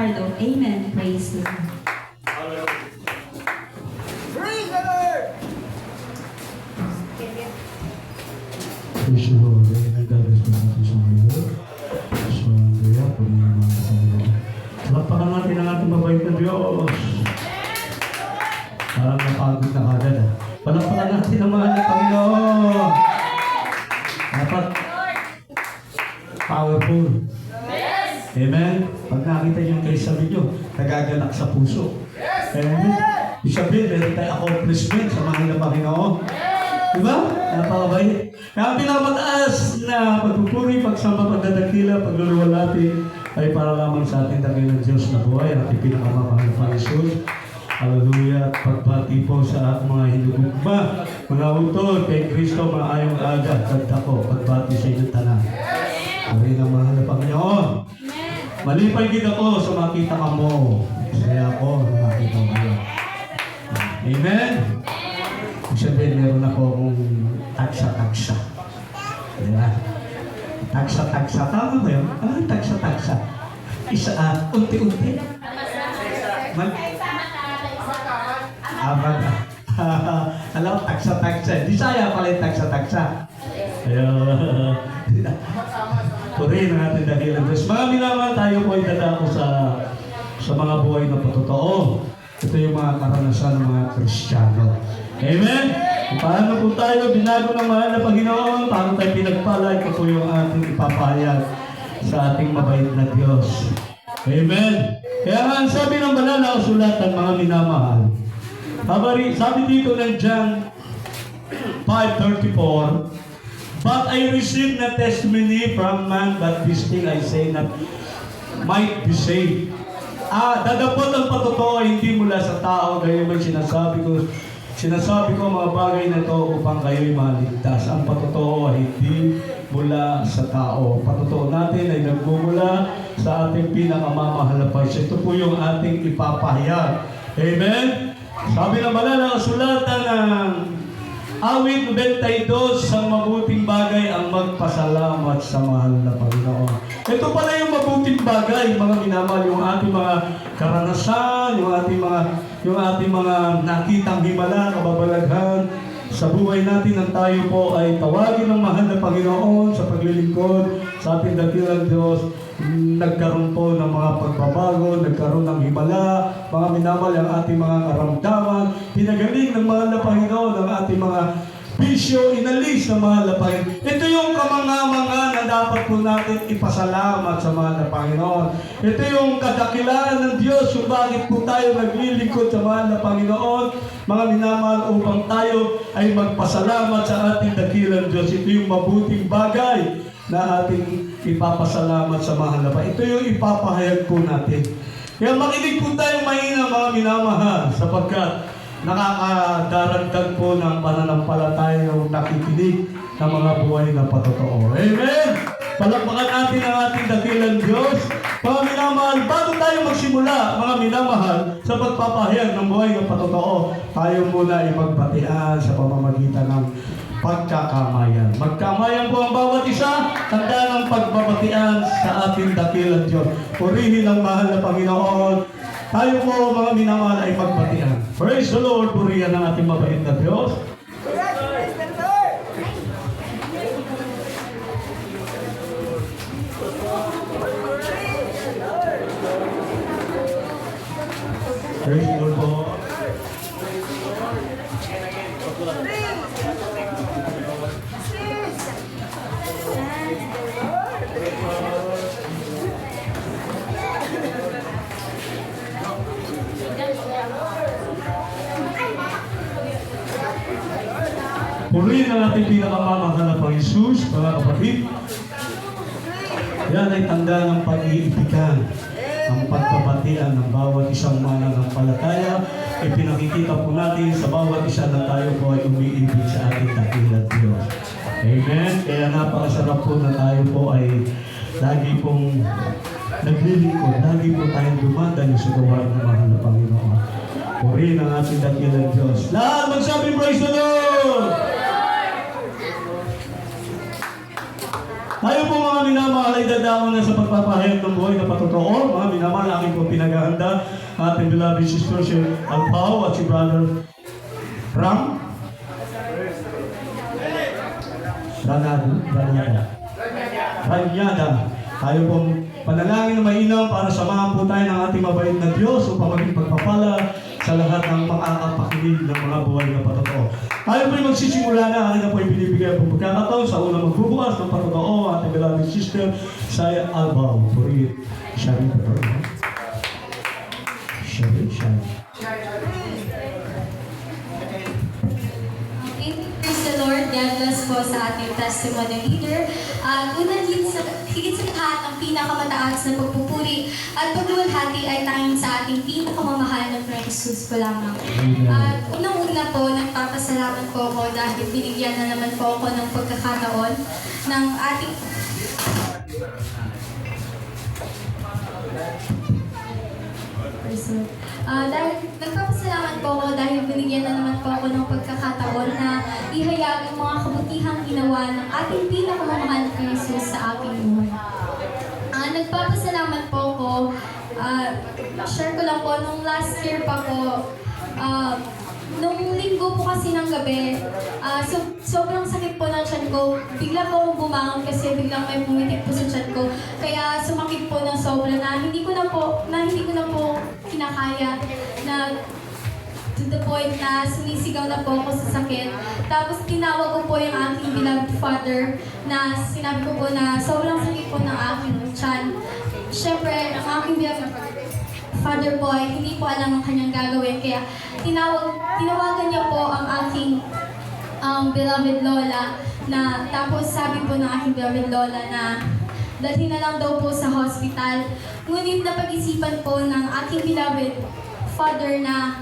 Fajardo. Amen. Praise the Lord. Praise the Lord! Praise the Lord. Amen. God bless po natin sa mga ito. So, Andrea, po mga Panginoon. Lapakan natin ang ating mabait na Diyos. Parang napagod na kagad ah. Palapakan natin ang mahal na Panginoon. Dapat powerful. Amen. Pag nakita niyo yung kayo sabi niyo, nagagalak sa puso. Amen. Ibig sabihin, meron tayong accomplishment sa mahal na Panginoon. Diba? Napakabait. Kaya ang pinakamataas na pagpupuri, pagsamba, pagdadakila, pagluluwalhati ay para lamang sa ating dakilang Diyos na buhay, ang ating pinakamamahal na Jesus. Hallelujah. At pagbati po sa mga hinugugma, mga utol, kay Kristo, maayong aga, ganda ko, pagbati sa inyong tanan. Puri ng mahal na Panginoon. Malipay din ako sa makita ka mo. Saya ako sa makita mo. Amen. Sabihin, meron ako akong taksa-taksa. Diba? Taksa-taksa. Tama ba yun? Ano taksa-taksa? Unti-unti. Alam, taksa-taksa. Di saya pala yung taksa-taksa. Ayun. Purihin ang ating dakilang Diyos. Mga minamahal, tayo po ay dadako sa mga buhay na patotoo. Ito yung mga karanasan ng mga Kristiyano. Amen? Paano po tayo binago ng mahal na Panginoon? Paano tayo pinagpala? Ito po yung ating ipapahayag sa ating mabait na Diyos. Amen? Kaya nga, sabi ng banal na kasulatan, mga minamahal, sabi dito ng John 5:34, but I received not testimony from man, but this thing I say not might be saved. Dadapot ang patotoo hindi mula sa tao, gaya may sinasabi ko mga bagay na ito upang kayo'y maligtas. Ang patotoo ay hindi mula sa tao. Patotoo natin ay nagmumula sa ating pinakamamahal na Panginoon. Ito po yung ating ipapahayag. Amen? Sabi ng banal na kasulatan ng Awit 92, sa mabuting bagay ang magpasalamat sa mahal na Panginoon. Ito pala yung mabuting bagay, mga minamahal, yung ating mga karanasan, yung ating mga nakitang himala, kababalaghan sa buhay natin nang tayo po ay tawagin ng mahal na Panginoon sa paglilingkod sa ating dakilang Diyos. Nagkaroon po ng mga pagbabago, nagkaroon ng himala, mga minamahal ang ating mga karamdaman, pinagaling ng mahal na Panginoon ang ating mga bisyo, inalis ng mahal na Panginoon. Ito yung kamanga-manga na dapat po natin ipasalamat sa mahal na Panginoon. Ito yung kadakilaan ng Diyos, yung bakit po tayo naglilingkod sa mahal na Panginoon, mga minamahal, upang tayo ay magpasalamat sa ating dakilang Diyos. Ito yung mabuting bagay na ating ipapasalamat sa mahal na Panginoon. Ito yung ipapahayag po natin. Kaya makinig po tayong mahina, mga minamahal, sapagkat nakakadaragdag po ng pananampalatayang nakikinig ng mga buhay na patotoo. Amen! Palakpakan natin ang ating dakilang Diyos. Mga minamahal, bago tayo magsimula, mga minamahal, sa pagpapahayag ng buhay na patotoo, tayo muna ay magbatian sa pamamagitan ng pagkakamayan. Magkamayan po ang bawat isa, tanda ng pagbabatian sa ating dakilang Diyos. Purihin ang mahal na Panginoon. Tayo po, mga minamahal, ay magbatian. Praise the Lord, purihan ang ating mabait na Diyos. Praise the Lord po. Purihin ang ating pinakamamahal na Panginoon Jesus, mga kapatid. Yan ay tanda ng pag-iibigan, ang pagpapatian ng bawat isang mananampalataya. Ipinakikita po natin sa bawat isa na tayo po ay umiibig sa ating dakilang Diyos. Amen? Kaya napakasarap po na tayo po ay lagi pong naglilingkod, lagi po tayong dumadayo sa gawa ng mahal na Panginoon. Purihin ang ating dakilang Diyos. Lahat magsabi, praise the Lord! Tayo po mga minamahal ay dadaan na sa pagpapahayag ng buhay na patotoo. Mga minamahal, aking po pinaghahanda ang ating beloved sister si Alpao at si Brother Ram. Ranyada. Tayo po panalangin na mainam para samahan po tayo ng ating mabait na Diyos upang maging pagpapala sa lahat ng makakapakinig ng mga buhay na patotoo. Tayo po'y magsisimula na. Akin na po'y binibigay po pagkakataon sa unang magbubukas ng patotoo ang ating beloved sister sa Albao. Puri, Shari, Puri. Shari. Praise the Lord. God bless po sa ating testimony leader. At unang higit sa lahat, ang pinakamataas na pagpupuri at pagluwalhati ay tanging sa ating pinakamamahal na Panginoong Jesus po lamang. At unang-una po, nagpapasalamat po ako dahil binigyan na naman po ako ng pagkakataon ng ating dahil nagpapasalamat po ako dahil binigyan na naman po ako ng pagkakataon na ihayag ang mga kabutihang ginawa ng ating pinakamamahal na Jesus sa aking buhay. Nagpapasalamat po ako, share ko lang po, nung last year pa po, nung linggo po kasi ng gabi, sobrang sakit po ng tiyan ko. Bigla po akong bumangon kasi biglang may pumitik po sa tiyan ko. Kaya sumakit po ng sobra na hindi ko na po kinakaya na to the point na sumisigaw na po ako sa sakit. Tapos tinawag ko po yung aking beloved father na sinabi ko po na sobrang sakit po ng aking tiyan. Siyempre, ang aking beloved father po ay hindi po alam ang kanyang gagawin. Kaya tinawagan niya po ang aking beloved lola na tapos sabi po ng aking beloved lola na dalhin na lang daw po sa hospital. Ngunit napag-isipan po ng aking beloved father na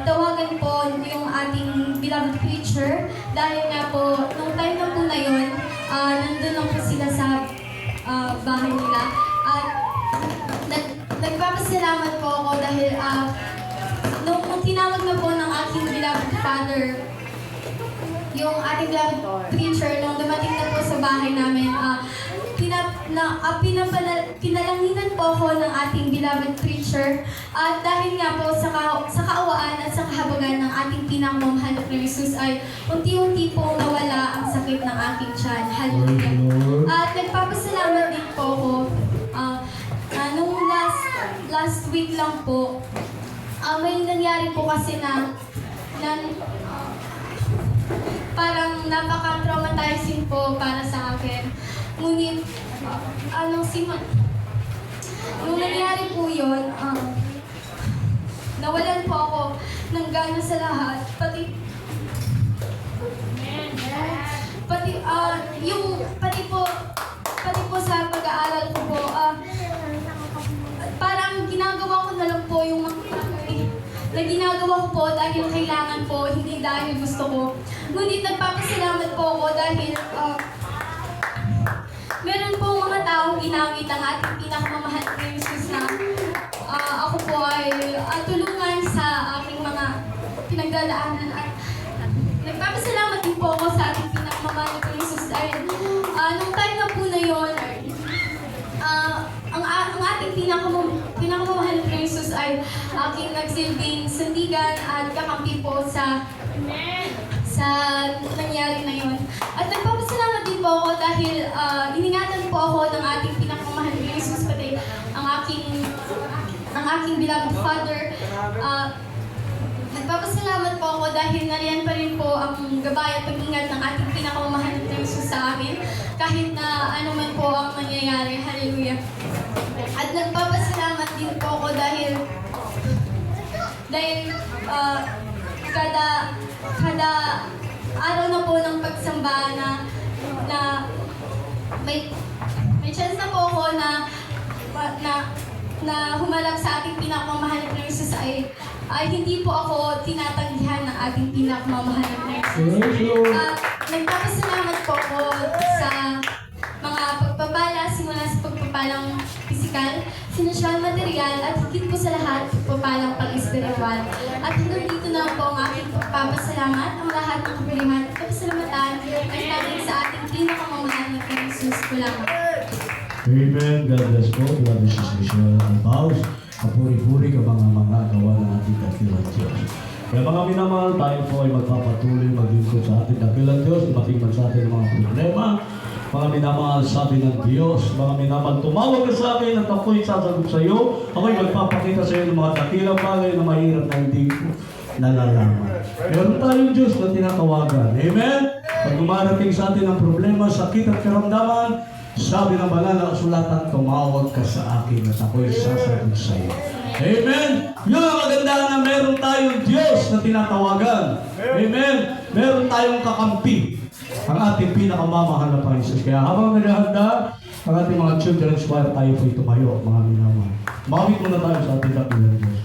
tawagan po yung ating beloved preacher dahil nga po, nung time na po na yun, nandun lang po sila sa bahay nila. At nagpapasalamat po ako dahil nung tinawag na po ng aking beloved father, yung ating beloved preacher, nung dumating na po sa bahay namin, pinalanginan po ako ng ating beloved preacher at dahil nga po sa kaawaan at sa kahabagan ng ating pinakamamahal na Jesus ay unti-unti po nawala ang sakit ng aking tiyan. Hallelujah. At nagpapasalamat din po ako nung last week lang po, may nangyari po kasi na parang napaka-traumatizing po para sa akin. Ngunit, nung nangyari po yun, nawalan po ako ng gana sa lahat. Pati po sa pag-aaral ko po, parang ginagawa ko na lang po yung mga na ginagawa ko po dahil kailangan po, hindi dahil gusto ko. Ngunit nagpapasalamat po ako dahil meron po mga taong ginamit ang ating pinakamamahal na Jesus na ako po ay tulungan sa aking mga pinagdadaanan. At nagpapasalamat din po ako sa ating pinakamamahal na Jesus dahil nung time na po na yun, ang ating pinakamamahal na Jesus ay aking nagsilbing sandigan at kakampi po sa nangyari na yun. At nagpapasalamat din po ako dahil iningatan po ako ng ating pinakamamahal na Jesus, pati ang aking beloved father. Nagpapasalamat po ako dahil nariyan pa rin po ang gabay at pag-ingat ng ating pinakamamahal na Jesus sa amin kahit na ano man po ang nangyayari. Hallelujah. At nagpapasalamat din po ako dahil kada araw na po ng pagsamba na may chance na po ako na humarap sa ating pinakamamahal na Jesus ay hindi po ako tinatanggihan ng ating pinakamamahal na Jesus. Nagpapasalamat po ako sa mga pagpapala simula sa pagpapalang pisikal, financial, material at higit po sa lahat, pagpapalang pang-espiritual. At hanggang dito na po ang aking pagpapasalamat, ang lahat ng kapilihan at kapasalamatan ay tanging sa ating pinakamamahal na Panginoon Jesus ko lamang. Amen. God bless po. God bless you, Michelle and Paus. Kapuri-puri ka mga gawa ng ating dakilang Diyos. Kaya mga minamahal, tayo po ay magpapatuloy maglingkod sa ating dakilang Diyos, dumating man sa atin ang mga problema. Mga minamahal, sabi ng Diyos, mga minamahal, tumawag ka sa akin at ako'y sasagot sa iyo. Ako'y magpapakita sa iyo ng mga dakilang bagay na mahirap na hindi ko nalalaman. Meron tayong Diyos na tinatawagan. Amen? Pag dumarating sa atin ang problema, sakit at karamdaman, sabi ng banal na kasulatan, tumawag ka sa akin at ako'y sasagot sa iyo. Amen? Yun ang kagandahan na meron tayong Diyos na tinatawagan. Amen? Meron tayong kakampi. Ang ating pinakamamahal na Panginoon. Kaya habang naghahanda, ang ating mga children's choir, tayo po'y tumayo, mga minamahal. Mawit muna tayo sa ating dakilang Diyos.